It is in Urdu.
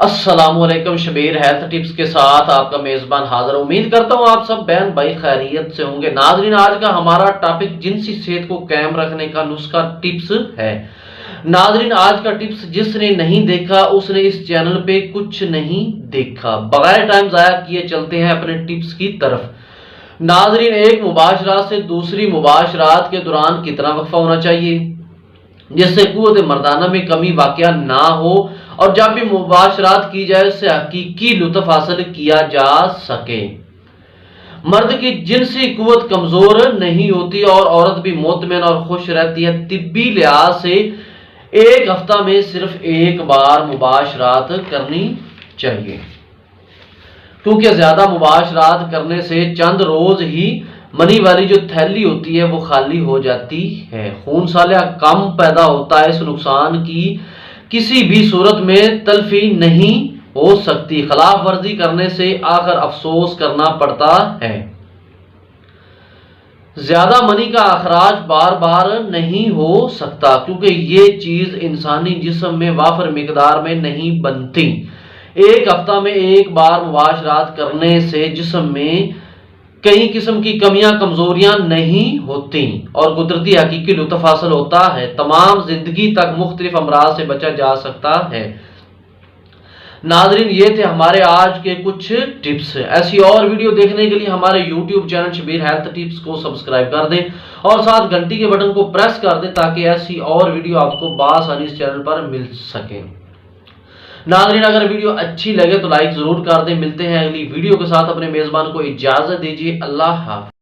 السلام علیکم، شبیر ہیلتھ ٹپس کے ساتھ آپ کا میزبان حاضر. امید کرتا ہوں آپ سب بہن بھائی خیریت سے ہوں گے. ناظرین، آج کا ہمارا ٹاپک جنسی صحت کو قائم رکھنے کا نسخہ ٹپس ہے. ناظرین، آج کا ٹپس جس نے نہیں دیکھا اس نے اس چینل پہ کچھ نہیں دیکھا. بغیر ٹائم ضائع کیے چلتے ہیں اپنے ٹپس کی طرف. ناظرین، ایک مباشرات سے دوسری مباشرات کے دوران کتنا وقفہ ہونا چاہیے جس سے قوت مردانہ میں کمی واقع نہ ہو، اور جب بھی مباشرات کی جائے اس سے حقیقی لطف حاصل کیا جا سکے. مرد کی جنسی قوت کمزور نہیں ہوتی اور عورت بھی مطمئن اور خوش رہتی ہے. طبی لحاظ سے ایک ہفتہ میں صرف ایک بار مباشرات کرنی چاہیے، کیونکہ زیادہ مباشرات کرنے سے چند روز ہی منی والی جو تھیلی ہوتی ہے وہ خالی ہو جاتی ہے. خون سالیہ کم پیدا ہوتا ہے. اس نقصان کی کسی بھی صورت میں تلفی نہیں ہو سکتی. خلاف ورزی کرنے سے آخر افسوس کرنا پڑتا ہے. زیادہ منی کا اخراج بار بار نہیں ہو سکتا کیونکہ یہ چیز انسانی جسم میں وافر مقدار میں نہیں بنتی. ایک ہفتہ میں ایک بار مباشرات کرنے سے جسم میں کئی قسم کی کمیاں کمزوریاں نہیں ہوتی اور قدرتی حقیقی لطف حاصل ہوتا ہے. تمام زندگی تک مختلف امراض سے بچا جا سکتا ہے. ناظرین، یہ تھے ہمارے آج کے کچھ ٹپس. ایسی اور ویڈیو دیکھنے کے لیے ہمارے YouTube channel Shabbir health tips کو سبسکرائب کر دیں اور ساتھ گھنٹی کے بٹن کو پریس کر دیں تاکہ ایسی اور ویڈیو آپ کو بآسانی اس چینل پر مل سکیں. ناظرین، اگر ویڈیو اچھی لگے تو لائک ضرور کر دیں. ملتے ہیں اگلی ویڈیو کے ساتھ. اپنے میزبان کو اجازت دیجیے. اللہ حافظ.